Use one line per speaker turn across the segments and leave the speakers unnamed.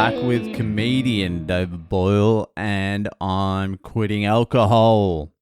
back with comedian David Boyle, and I'm quitting alcohol.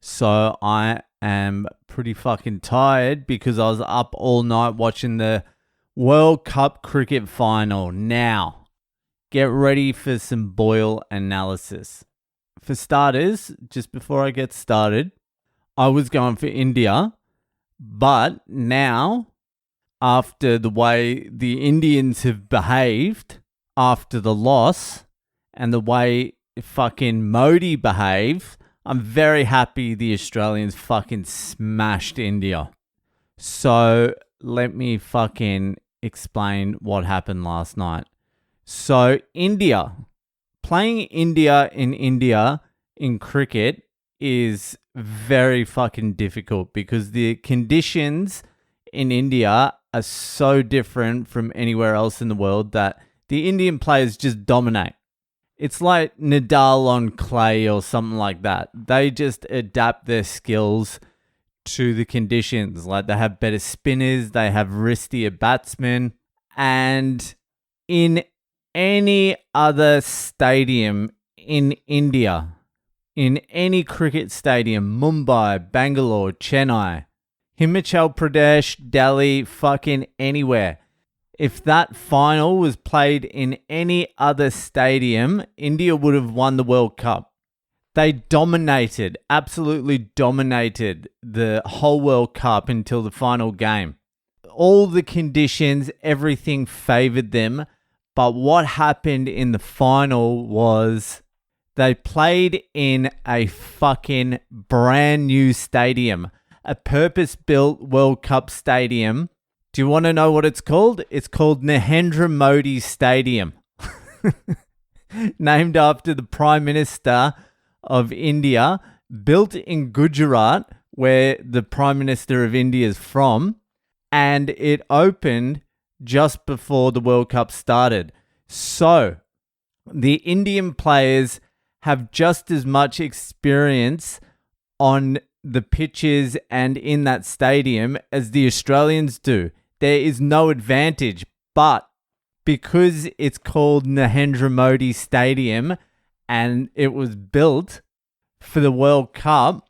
So I am pretty fucking tired because I was up all night watching the World Cup cricket final. Now, get ready for some Boyle analysis. For starters, just before I get started, I was going for India, but now, after the way the Indians have behaved after the loss and the way fucking Modi behaved, I'm very happy the Australians fucking smashed India. So let me fucking explain what happened last night. So playing India in cricket is very fucking difficult because the conditions in India are so different from anywhere else in the world that the Indian players just dominate. It's like Nadal on clay or something like that. They just adapt their skills to the conditions. Like they have better spinners, they have wristier batsmen. And in any other stadium in India, in any cricket stadium, Mumbai, Bangalore, Chennai, Himachal Pradesh, Delhi, fucking anywhere. If that final was played in any other stadium, India would have won the World Cup. They absolutely dominated the whole World Cup until the final game. All the conditions, everything favored them. But what happened in the final was they played in a fucking brand new stadium. A purpose-built World Cup stadium. Do you want to know what it's called? It's called Narendra Modi Stadium. Named after the Prime Minister of India. Built in Gujarat, where the Prime Minister of India is from. And it opened just before the World Cup started. So, the Indian players have just as much experience on the pitches and in that stadium as the Australians do. There is no advantage, but because it's called Narendra Modi Stadium and it was built for the World Cup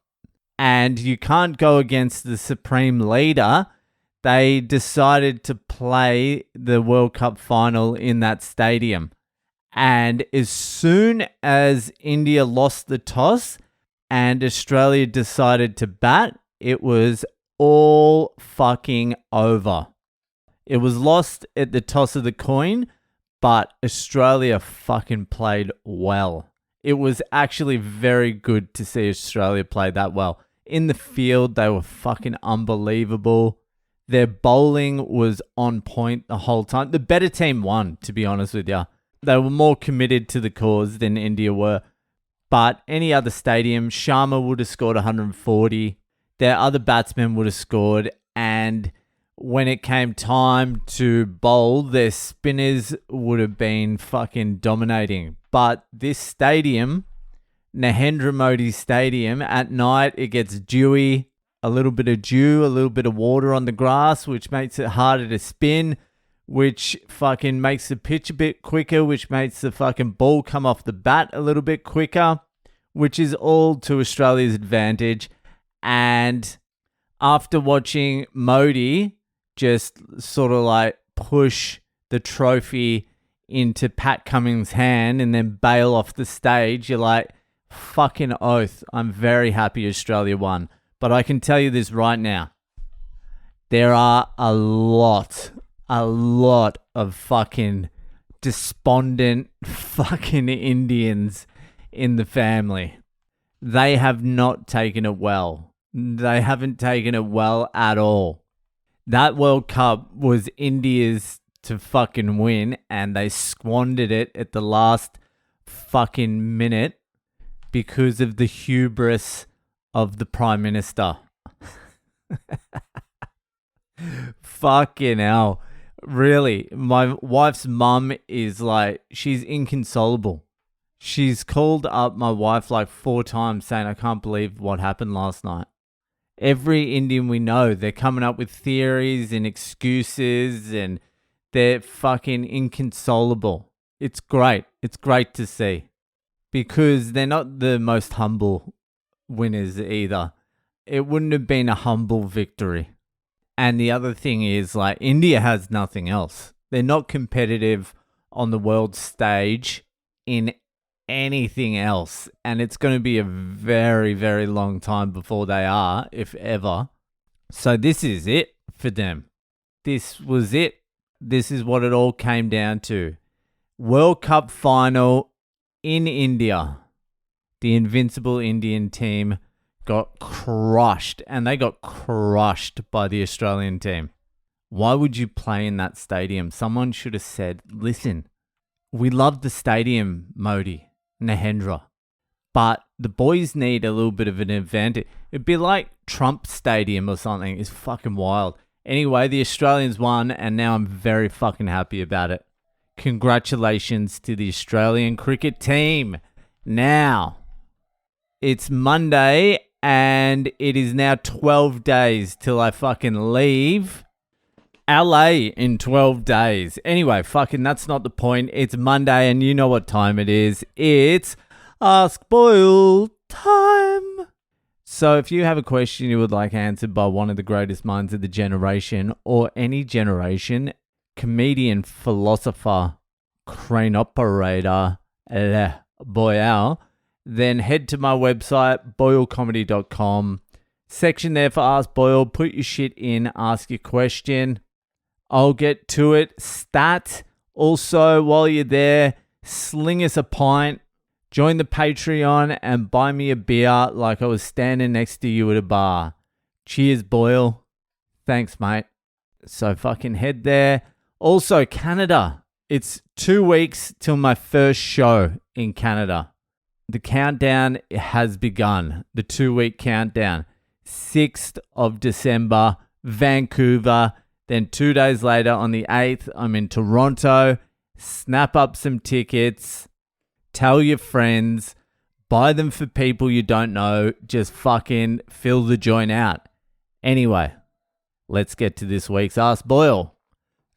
and you can't go against the supreme leader, they decided to play the World Cup final in that stadium. And as soon as India lost the toss and Australia decided to bat, it was all fucking over. It was lost at the toss of the coin, but Australia fucking played well. It was actually very good to see Australia play that well. In the field, they were fucking unbelievable. Their bowling was on point the whole time. The better team won, to be honest with you. They were more committed to the cause than India were. But any other stadium, Sharma would have scored 140. Their other batsmen would have scored. And when it came time to bowl, their spinners would have been fucking dominating. But this stadium, Narendra Modi Stadium, at night it gets dewy. A little bit of dew, a little bit of water on the grass, which makes it harder to spin, which fucking makes the pitch a bit quicker, which makes the fucking ball come off the bat a little bit quicker, which is all to Australia's advantage. And after watching Modi just sort of like push the trophy into Pat Cummins' hand and then bail off the stage, you're like, fucking oath, I'm very happy Australia won. But I can tell you this right now. There are a lot of fucking despondent fucking Indians in the family. They have not taken it well. They haven't taken it well at all. That World Cup was India's to fucking win, and they squandered it at the last fucking minute because of the hubris of the Prime Minister. Fucking hell. Really, my wife's mum is like, she's inconsolable. She's called up my wife like 4 times saying, I can't believe what happened last night. Every Indian we know, they're coming up with theories and excuses and they're fucking inconsolable. It's great. It's great to see because they're not the most humble winners either. It wouldn't have been a humble victory. And the other thing is, like, India has nothing else. They're not competitive on the world stage in anything else. And it's going to be a very, very long time before they are, if ever. So this is it for them. This was it. This is what it all came down to. World Cup final in India. The invincible Indian team got crushed, and they got crushed by the Australian team. Why would you play in that stadium? Someone should have said, listen, we love the stadium, Modi, Nahendra, but the boys need a little bit of an advantage. It'd be like Trump Stadium or something. It's fucking wild. Anyway, the Australians won, and now I'm very fucking happy about it. Congratulations to the Australian cricket team. Now, it's Monday, and it is now 12 days till I fucking leave LA in 12 days. Anyway, fucking that's not the point. It's Monday, and you know what time it is. It's Ask Boyle time. So if you have a question you would like answered by one of the greatest minds of the generation or any generation, comedian, philosopher, crane operator, Boyle, then head to my website, boylecomedy.com. Section there for Ask Boyle. Put your shit in, ask your question. I'll get to it. Stat. Also, while you're there, sling us a pint. Join the Patreon and buy me a beer like I was standing next to you at a bar. Cheers, Boyle. Thanks, mate. So fucking head there. Also, Canada. It's 2 weeks till my first show in Canada. The countdown has begun. The 2-week countdown. 6th of December, Vancouver. Then 2 days later, on the 8th, I'm in Toronto. Snap up some tickets. Tell your friends. Buy them for people you don't know. Just fucking fill the joint out. Anyway, let's get to this week's Ask Boyle.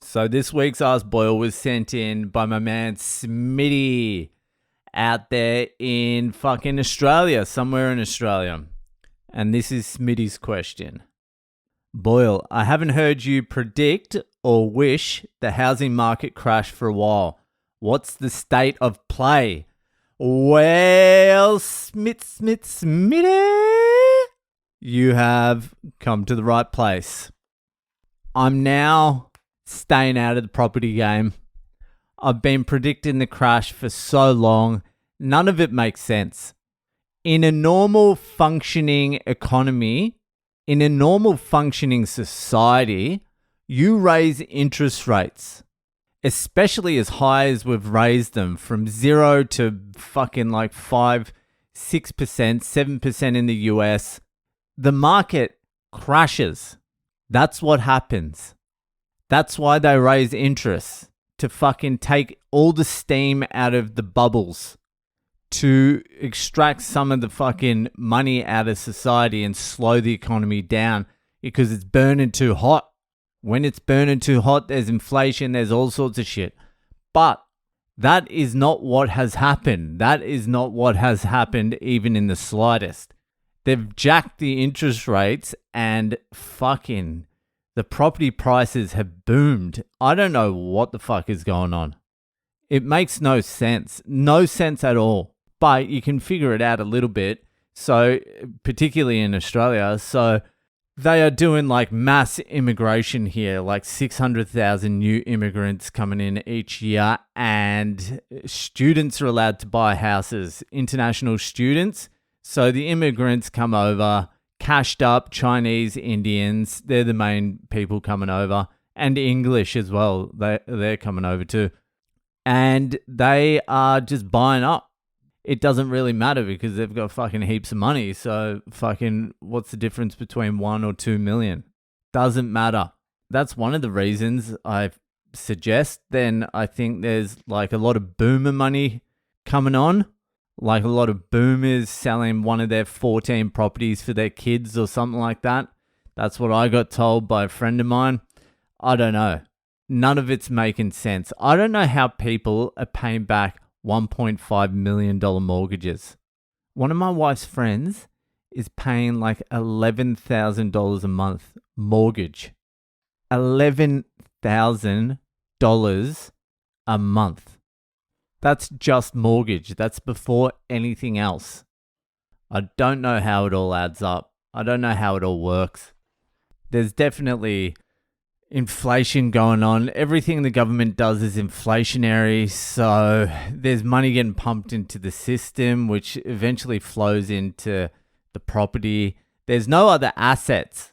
So this week's Ask Boyle was sent in by my man Smitty out there in fucking Australia, somewhere in Australia. And this is Smitty's question. Boyle, I haven't heard you predict or wish the housing market crash for a while. What's the state of play? Well, Smitty, you have come to the right place. I'm now staying out of the property game. I've been predicting the crash for so long. None of it makes sense. In a normal functioning economy, in a normal functioning society, you raise interest rates, especially as high as we've raised them from 0 to fucking like 5, 6%, 7% in the US. The market crashes. That's what happens. That's why they raise interest, to fucking take all the steam out of the bubbles, to extract some of the fucking money out of society and slow the economy down because it's burning too hot. When it's burning too hot, there's inflation, there's all sorts of shit. But that is not what has happened. That is not what has happened even in the slightest. They've jacked the interest rates and fucking the property prices have boomed. I don't know what the fuck is going on. It makes no sense. No sense at all. But you can figure it out a little bit. So, particularly in Australia. So, they are doing like mass immigration here, like 600,000 new immigrants coming in each year, and students are allowed to buy houses, international students. So the immigrants come over, cashed up, Chinese, Indians, they're the main people coming over, and English as well, they're coming over too. And they are just buying up. It doesn't really matter because they've got fucking heaps of money. So fucking what's the difference between 1 or 2 million? Doesn't matter. That's one of the reasons I suggest. Then I think there's like a lot of boomer money coming on. Like a lot of boomers selling one of their 14 properties for their kids or something like that. That's what I got told by a friend of mine. I don't know. None of it's making sense. I don't know how people are paying back $1.5 million mortgages. One of my wife's friends is paying like $11,000 a month mortgage. $11,000 a month. That's just mortgage. That's before anything else. I don't know how it all adds up. I don't know how it all works. There's definitely inflation going on. Everything the government does is inflationary. So there's money getting pumped into the system, which eventually flows into the property. There's no other assets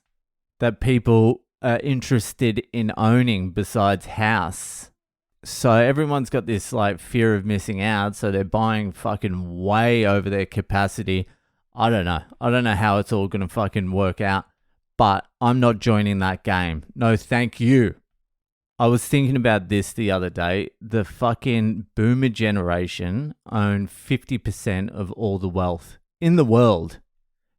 that people are interested in owning besides house. So everyone's got this like fear of missing out. So they're buying fucking way over their capacity. I don't know. I don't know how it's all going to fucking work out, but I'm not joining that game. No, thank you. I was thinking about this the other day. The fucking boomer generation own 50% of all the wealth in the world.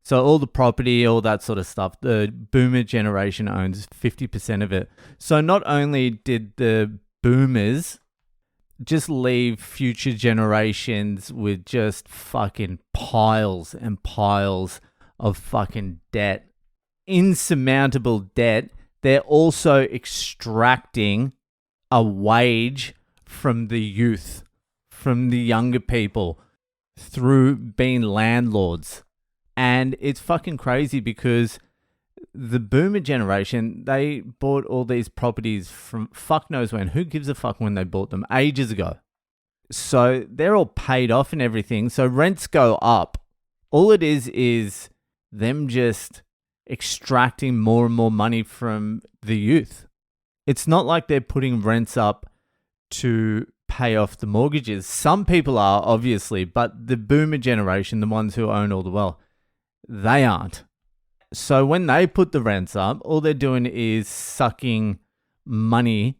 So all the property, all that sort of stuff, the boomer generation owns 50% of it. So not only did the boomers just leave future generations with just fucking piles and piles of fucking debt, insurmountable debt, they're also extracting a wage from the youth, from the younger people, through being landlords. And it's fucking crazy because the boomer generation, they bought all these properties from fuck knows when. Who gives a fuck when they bought them? Ages ago. So they're all paid off and everything. So rents go up. All it is them just extracting more and more money from the youth. It's not like they're putting rents up to pay off the mortgages. Some people are, obviously, but the boomer generation, the ones who own all the wealth, they aren't. So when they put the rents up, all they're doing is sucking money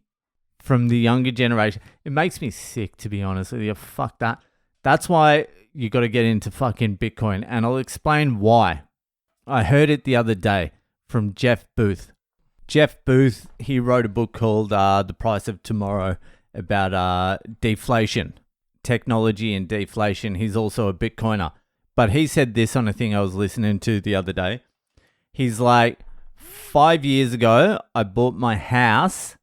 from the younger generation. It makes me sick, to be honest with you. Fuck that. That's why you got to get into fucking Bitcoin. And I'll explain why. I heard it the other day from Jeff Booth. Jeff Booth, he wrote a book called The Price of Tomorrow about deflation, technology and deflation. He's also a Bitcoiner. But he said this on a thing I was listening to the other day. He's like, 5 years ago, I bought my house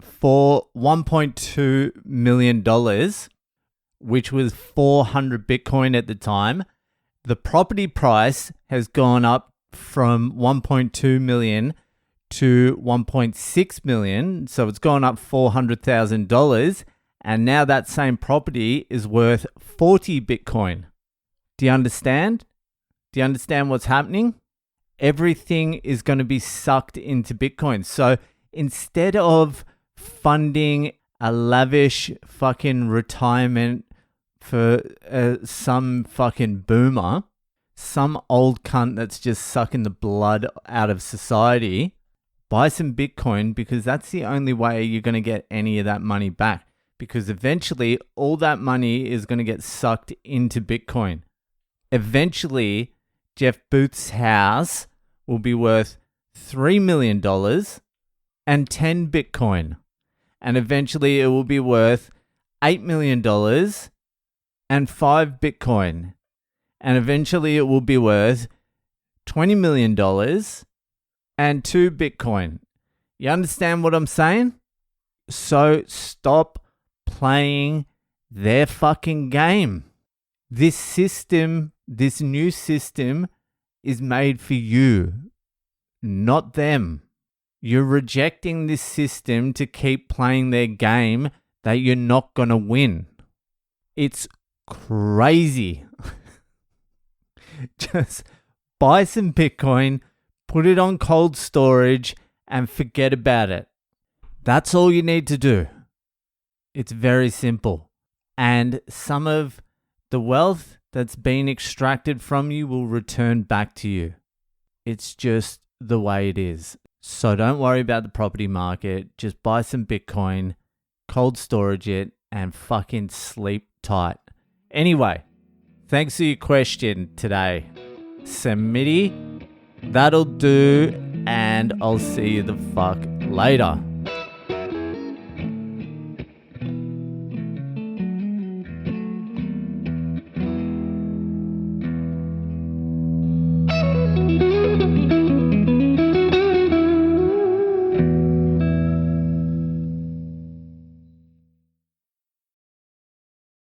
for $1.2 million, which was 400 Bitcoin at the time. The property price has gone up from 1.2 million to 1.6 million. So it's gone up $400,000. And now that same property is worth 40 Bitcoin. Do you understand? Do you understand what's happening? Everything is going to be sucked into Bitcoin. So instead of funding a lavish fucking retirement for some fucking boomer, some old cunt that's just sucking the blood out of society, buy some Bitcoin, because that's the only way you're going to get any of that money back. Because eventually all that money is going to get sucked into Bitcoin. Eventually, Jeff Booth's house will be worth $3 million and 10 Bitcoin. And eventually it will be worth $8 million and 5 Bitcoin. And eventually it will be worth $20 million and 2 Bitcoin. You understand what I'm saying? So stop playing their fucking game. This system, this new system, is made for you, not them. You're rejecting this system to keep playing their game that you're not going to win. It's crazy. Just buy some Bitcoin, put it on cold storage, and forget about it. That's all you need to do. It's very simple. And some of the wealth that's been extracted from you will return back to you. It's just the way it is. So don't worry about the property market. Just buy some Bitcoin, cold storage it, and fucking sleep tight. Anyway, thanks for your question today, Smitty. That'll do, and I'll see you the fuck later.